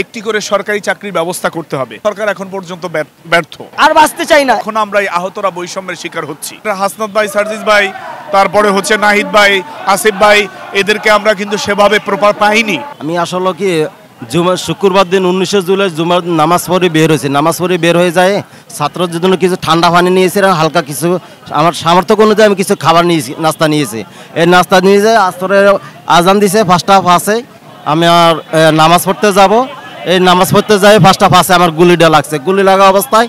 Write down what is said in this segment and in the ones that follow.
একটি করে সরকারি চাকরির ব্যবস্থা করতে হবে। সরকার এখন পর্যন্ত ব্যর্থ। আর বাঁচতে চাই না। এখন আমরা এই আহতরা বৈষম্যের শিকার হচ্ছি। হাসনাত ভাই, সার্জিস ভাই, তারপরে হচ্ছে নাহিদ ভাই, আসিফ ভাই, এদেরকে আমরা কিন্তু সেভাবে প্রপার পাইনি। আমি আসলে কি শুক্রবার দিন 19 জুলাই জুমার নামাজ পড়ে বের হয়েছে। নামাজ পড়ে বের হয়ে যায় ছাত্রদের জন্য কিছু ঠান্ডা পানি নিয়েছি, হালকা কিছু আমার সামর্থ্য অনুযায়ী আমি কিছু খাবার নিয়েছি, নাস্তা নিয়েছি। এই নাস্তা নিয়ে যায় আসরের আজান দিছে 5টা 5-এ। আমি আর নামাজ পড়তে যাব। এই নামাজ পড়তে যাই 5টা 5-এ আমার গুলিটা লাগছে। গুলি লাগা অবস্থায়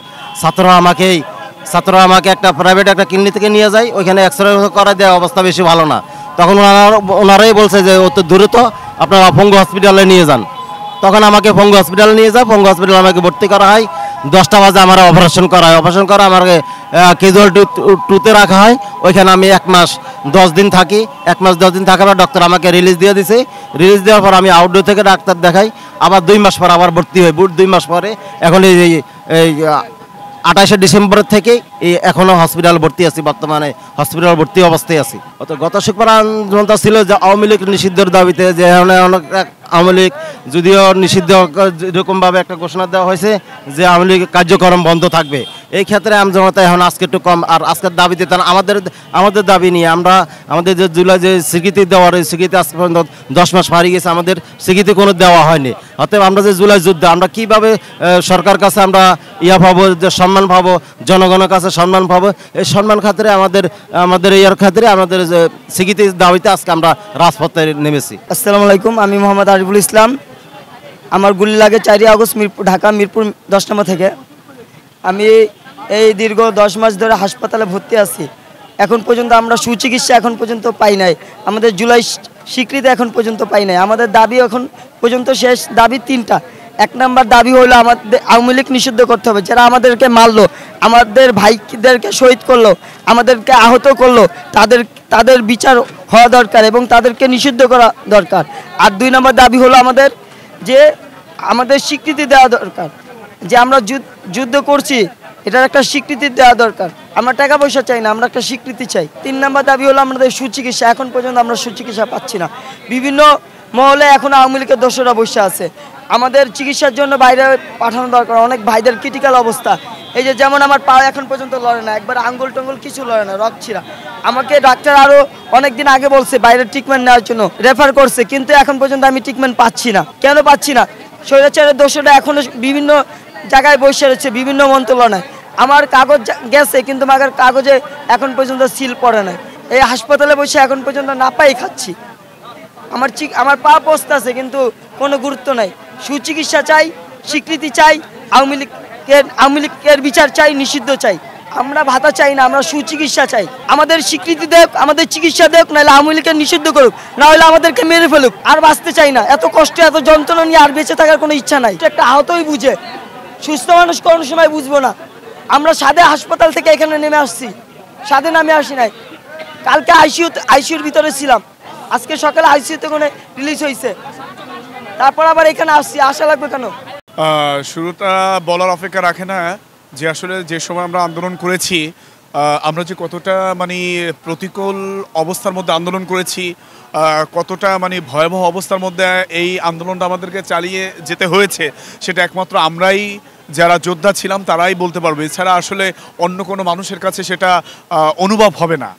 ছাত্ররা আমাকে একটা প্রাইভেট একটা ক্লিনিক থেকে নিয়ে যায়। ওইখানে এক্সরে করা দেওয়া অবস্থা বেশি ভালো না। তখন ওনারাই বলছে যে অত দ্রুত আপনারা পঙ্গু হসপিটালে নিয়ে যান। তখন আমাকে পঙ্গু হসপিটালে নিয়ে যায়। পঙ্গু হসপিটালে আমাকে ভর্তি করা হয়। 10টা বাজে আমার অপারেশন করা হয়। অপারেশন করে আমাকে ক্যাজুয়ালিটি 2-তে রাখা হয়। ওইখানে আমি 1 মাস 10 দিন থাকি। 1 মাস 10 দিন থাকার পর ডক্টর আমাকে রিলিজ দিয়ে দিছে। রিলিজ দেওয়ার পর আমি আউটডোর থেকে ডাক্তার দেখাই। আবার 2 মাস পর আবার ভর্তি হই। 2 মাস পরে এখন এই 28শে ডিসেম্বর থেকে এখনো হসপিটাল ভর্তি আছি। বর্তমানে হসপিটাল ভর্তি অবস্থায় আছি। গত শুক্রবার আন্দোলনটা ছিল যে আওয়ামী লীগ নিষিদ্ধের দাবিতে, যে অনেক আওয়ামী লীগ যদিও নিষিদ্ধ এরকমভাবে একটা ঘোষণা দেওয়া হয়েছে যে আওয়ামী লীগ কার্যক্রম বন্ধ থাকবে। এই ক্ষেত্রে আমজনতা এখন আজকে একটু কম। আর আজকের দাবিতে আমাদের দাবি নিয়ে আমরা আমাদের যে জুলাই যে স্বীকৃতি দেওয়ার, এই স্বীকৃতি আজ পর্যন্ত 10 মাস পাড়ি গেছে, আমাদের স্বীকৃতি কোনো দেওয়া হয়নি। অতএব আমরা যে জুলাই যুদ্ধ আমরা কীভাবে সরকার কাছে আমরা পাবো, যে সম্মান পাবো, জনগণের কাছে সম্মান পাবো, এই সম্মান খাতিরে আমাদের খাতিরে আমাদের যে স্বীকৃতির দাবিতে আজকে আমরা রাজপথে নেমেছি। আসসালামু আলাইকুম, আমি মোহাম্মদ আরিফুল ইসলাম। আমার গুলি লাগে 4 আগস্ট ঢাকা মিরপুর 10 নম্বর থেকে। আমি এই দীর্ঘ 10 মাস ধরে হাসপাতালে ভর্তি আছি। এখন পর্যন্ত আমরা সুচিকিৎসা এখন পর্যন্ত পাই নাই। আমাদের জুলাই স্বীকৃতি এখন পর্যন্ত পাই নাই। আমাদের দাবি এখন পর্যন্ত শেষ দাবি 3টা। 1 নম্বর দাবি হলো আমাদের আওয়ামী লীগ নিষিদ্ধ করতে হবে। যারা আমাদেরকে মারলো, আমাদের ভাইদেরকে শহীদ করলো, আমাদেরকে আহত করলো, তাদের বিচার হওয়া দরকার এবং তাদেরকে নিষিদ্ধ করা দরকার। আর 2 নম্বর দাবি হলো আমাদের স্বীকৃতি দেওয়া দরকার, যে আমরা যুদ্ধ করছি এটার একটা স্বীকৃতি দেওয়া দরকার। আমরা টাকা পয়সা চাই না, আমরা একটা স্বীকৃতি চাই। 3 নম্বর দাবি হলো আমাদের সুচিকিৎসা। এখন পর্যন্ত আমরা সুচিকিৎসা পাচ্ছি না। বিভিন্ন মহলে এখন আওয়ামী লীগের দোষরা বসে আছে। আমাদের চিকিৎসার জন্য বাইরে পাঠানো দরকার। অনেক ভাইদের ক্রিটিক্যাল অবস্থা। এই যে যেমন আমার পা এখন পর্যন্ত লড়ে না, একবার আঙ্গুল টঙ্গুল কিছু লড়ে না, রক ছিঁড়া। আমাকে ডাক্তার আরও অনেক দিন আগে বলছে বাইরের ট্রিটমেন্ট নেওয়ার জন্য, রেফার করছে, কিন্তু এখন পর্যন্ত আমি ট্রিটমেন্ট পাচ্ছি না। কেন পাচ্ছি না? স্বৈরাচারের দোষরা এখনও বিভিন্ন জায়গায় বসে রয়েছে, বিভিন্ন মন্ত্রণালয়। আমার কাগজ গেছে, কিন্তু আমার কাগজে এখন পর্যন্ত সিল পড়ে নাই। এই হাসপাতালে বসে এখন পর্যন্ত না পাই খাচ্ছি। আমার পা পস্ত আছে, কিন্তু কোনো গুরুত্ব নাই। সুচিকিৎসা চাই, স্বীকৃতি চাই, আওয়ামী লীগের বিচার চাই, নিষিদ্ধ চাই। আমরা ভাতা চাই না, আমরা সুচিকিৎসা চাই। আমাদের স্বীকৃতি দেখ, আমাদের চিকিৎসা দেখ, নাহলে আওয়ামী লীগের নিষিদ্ধ করুক, না হলে আমাদেরকে মেরে ফেলুক। আর বাঁচতে চাই না। এত কষ্ট, এত যন্ত্রণা নিয়ে আর বেঁচে থাকার কোনো ইচ্ছা নাই। একটা আহতই বুঝে, সুস্থ মানুষ কোনো সময় বুঝবো না। আমরা সাদে হাসপাতাল থেকে এখানে নেমে আসছি, সাদে নামে আসি নাই। কালকে আইসিইউর ভিতরে ছিলাম, আজকে সকালে আইসিইউতে কোনো রিলিজ হয়েছে, তারপর আবার এখানে আসছি। আশা লাগবে কেন? শুরুটা বলার অপেক্ষা রাখে না যে আসলে যে সময় আমরা আন্দোলন করেছি, আমরা যে কতটা প্রতিকূল অবস্থার মধ্যে আন্দোলন করেছি, কতটা ভয়াবহ অবস্থার মধ্যে এই আন্দোলনটা আমাদেরকে চালিয়ে যেতে হয়েছে, সেটা একমাত্র আমরাই যারা যোদ্ধা ছিলাম তারাই বলতে পারবো। এছাড়া আসলে অন্য কোনো মানুষের কাছে সেটা অনুভব হবে না।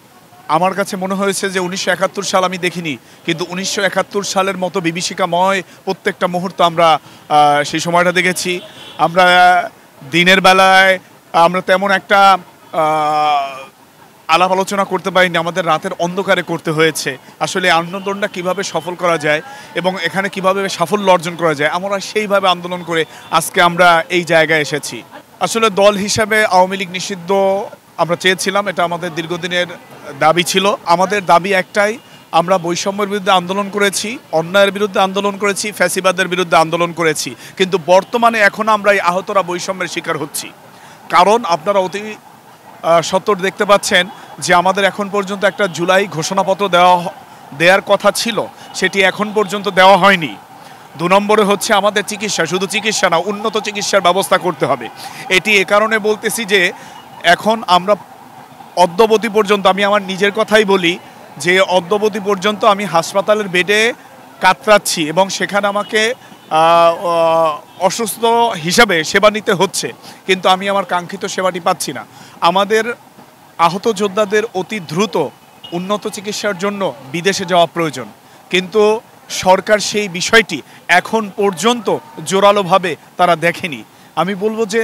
আমার কাছে মনে হয়েছে যে 1971 সাল আমি দেখিনি, কিন্তু 1971 সালের মতো বিভীষিকাময় প্রত্যেকটা মুহূর্ত আমরা সেই সময়টা দেখেছি। আমরা দিনের বেলায় আমরা তেমন একটা আলাপ আলোচনা করতে পারিনি, আমাদের রাতের অন্ধকারে করতে হয়েছে। আসলে আন্দোলনটা কিভাবে সফল করা যায় এবং এখানে কিভাবে সাফল্য অর্জন করা যায়, আমরা সেইভাবে আন্দোলন করে আজকে আমরা এই জায়গায় এসেছি। আসলে দল হিসাবে আওয়ামী লীগ নিষিদ্ধ আমরা চেয়েছিলাম, এটা আমাদের দীর্ঘদিনের দাবি ছিল। আমাদের দাবি একটাই, আমরা বৈষম্যের বিরুদ্ধে আন্দোলন করেছি, অন্যায়ের বিরুদ্ধে আন্দোলন করেছি, ফ্যাসিবাদের বিরুদ্ধে আন্দোলন করেছি, কিন্তু বর্তমানে এখন আমরা এই আহতরা বৈষম্যের শিকার হচ্ছি। কারণ আপনারা অতি সত্তর দেখতে পাচ্ছেন যে আমাদের এখন পর্যন্ত একটা জুলাই ঘোষণাপত্র দেওয়ার কথা ছিল, সেটি এখন পর্যন্ত দেওয়া হয়নি। 2 নম্বরে হচ্ছে আমাদের চিকিৎসা, শুধু চিকিৎসা না, উন্নত চিকিৎসার ব্যবস্থা করতে হবে। এটি এ কারণে বলতেছি যে এখন আমরা অদ্যাবধি পর্যন্ত, আমি আমার নিজের কথাই বলি, যে অদ্যাবধি পর্যন্ত আমি হাসপাতালের বেডে কাতরাচ্ছি এবং সেখানে আমাকে অসুস্থ হিসাবে সেবা নিতে হচ্ছে, কিন্তু আমি আমার কাঙ্ক্ষিত সেবাটি পাচ্ছি না। আমাদের আহত যোদ্ধাদের অতি দ্রুত উন্নত চিকিৎসার জন্য বিদেশে যাওয়া প্রয়োজন, কিন্তু সরকার সেই বিষয়টি এখন পর্যন্ত জোরালোভাবে তারা দেখেনি। আমি বলবো যে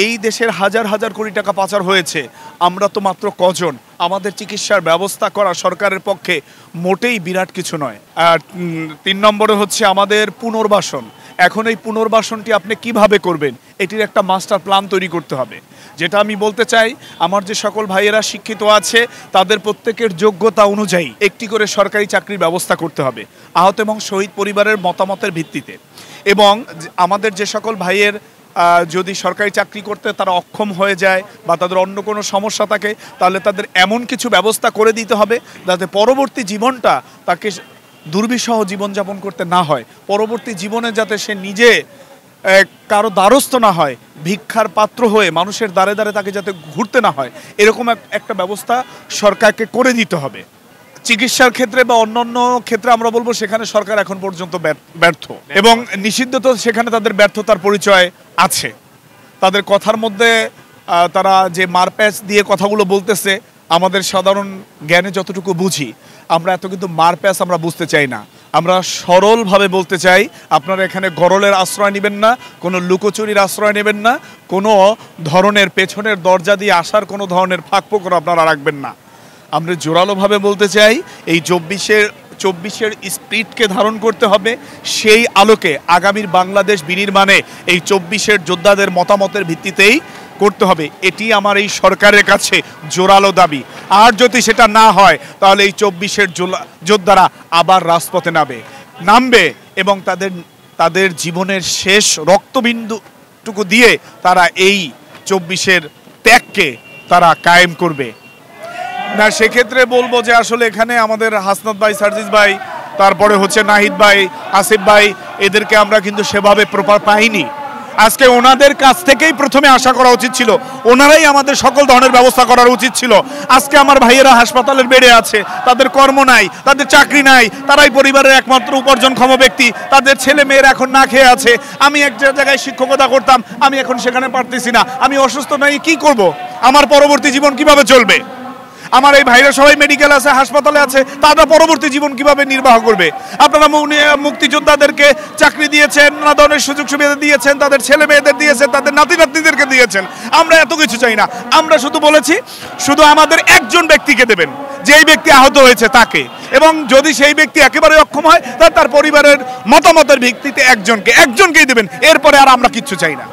এই দেশের হাজার হাজার কোটি টাকা পাচার হয়েছে, আমরা তো মাত্র কজন। আমাদের চিকিৎসার ব্যবস্থা করা সরকারের পক্ষে মোটেই বিরাট কিছু নয়। আর 3 নম্বরে হচ্ছে আমাদের পুনর্বাসন। এখন এই পুনর্বাসনটি আপনি কিভাবে করবেন, এটির একটা মাস্টার প্ল্যান তৈরি করতে হবে। যেটা আমি বলতে চাই, আমার যে সকল ভাইয়েরা শিক্ষিত আছে তাদের প্রত্যেকের যোগ্যতা অনুযায়ী একটি করে সরকারি চাকরির ব্যবস্থা করতে হবে আহত এবং শহীদ পরিবারের মতামতের ভিত্তিতে। এবং আমাদের যে সকল ভাইয়ের যদি সরকারি চাকরি করতে তারা অক্ষম হয়ে যায় বা তাদের অন্য কোনো সমস্যা থাকে, তাহলে তাদের এমন কিছু ব্যবস্থা করে দিতে হবে যাতে পরবর্তী জীবনটা তাকে দুর্বিষহ জীবনযাপন করতে না হয়, পরবর্তী জীবনে যাতে সে নিজে কারো দ্বারস্থ না হয়, ভিক্ষার পাত্র হয়ে মানুষের দ্বারে দ্বারে তাকে যাতে ঘুরতে না হয়, এরকম একটা ব্যবস্থা সরকারকে করে দিতে হবে। চিকিৎসার ক্ষেত্রে বা অন্যান্য ক্ষেত্রে আমরা বলবো সেখানে সরকার এখন পর্যন্ত ব্যর্থ, এবং নিষিদ্ধত সেখানে তাদের ব্যর্থতার পরিচয় আছে। তাদের কথার মধ্যে তারা যে মারপ্যাচ দিয়ে কথাগুলো বলতেছে, আমাদের সাধারণ জ্ঞানে যতটুকু বুঝি আমরা এত কিন্তু মারপ্যাচ আমরা বুঝতে চাই না। আমরা সরলভাবে বলতে চাই, আপনারা এখানে গরলের আশ্রয় নেবেন না, কোনো লুকোচুরির আশ্রয় নেবেন না, কোনো ধরনের পেছনের দরজা দিয়ে আসার কোনো ধরনের ফাঁকফোকর আপনারা রাখবেন না। আমরা জোরালোভাবে বলতে চাই, এই 24-এর স্পিরিটকে ধারণ করতে হবে, সেই আলোকে আগামীর বাংলাদেশ বিনির্মাণে এই 24-এর যোদ্ধাদের মতামতের ভিত্তিতেই করতে হবে। এটি আমার এই সরকারের কাছে জোরালো দাবি। আর যদি সেটা না হয় তাহলে এই 24-এর যোদ্ধারা আবার রাজপথে নামবে এবং তাদের জীবনের শেষ রক্তবিন্দুটুকু দিয়ে তারা এই 24-এর ত্যাগকে তারা কায়েম করবে। না, সেক্ষেত্রে বলবো যে আসলে এখানে আমাদের হাসনাত ভাই, সার্জিস ভাই, তারপরে হচ্ছে নাহিদ ভাই, আসিফ ভাই, এদেরকে আমরা কিন্তু সেভাবে প্রপার পাইনি। আজকে ওনাদের কাছ থেকেই প্রথমে আশা করা উচিত ছিল, ওনারাই আমাদের সকল ধরনের ব্যবস্থা করার উচিত ছিল। আজকে আমার ভাইয়েরা হাসপাতালের বেডে আছে, তাদের কর্ম নাই, তাদের চাকরি নাই, তারাই পরিবারের একমাত্র উপার্জনক্ষম ব্যক্তি, তাদের ছেলে মেয়েরা এখন না খেয়ে আছে। আমি এক জায়গায় শিক্ষকতা করতাম, আমি এখন সেখানে পারতেছি না, আমি অসুস্থ নাই, কি করব? আমার পরবর্তী জীবন কিভাবে চলবে? আমার এই ভাইরা সবাই মেডিকেল আছে, হাসপাতালে আছে, তারা পরবর্তী জীবন কিভাবে নির্বাহ করবে? আপনারা মুক্তিযোদ্ধাদেরকে চাকরি দিয়েছেন, নানা ধরনের সুযোগ সুবিধা দিয়েছেন, তাদের ছেলে মেয়েদের দিয়েছেন, তাদের নাতি নাতনিদেরকে দিয়েছেন। আমরা এত কিছু চাই না, আমরা শুধু বলেছি শুধু আমাদের একজন ব্যক্তিকে দেবেন, যেই ব্যক্তি আহত হয়েছে তাকে, এবং যদি সেই ব্যক্তি একেবারে অক্ষম হয় তার পরিবারের মতামতের ভিত্তিতে একজনকেই দেবেন। এরপরে আর আমরা কিচ্ছু চাই না।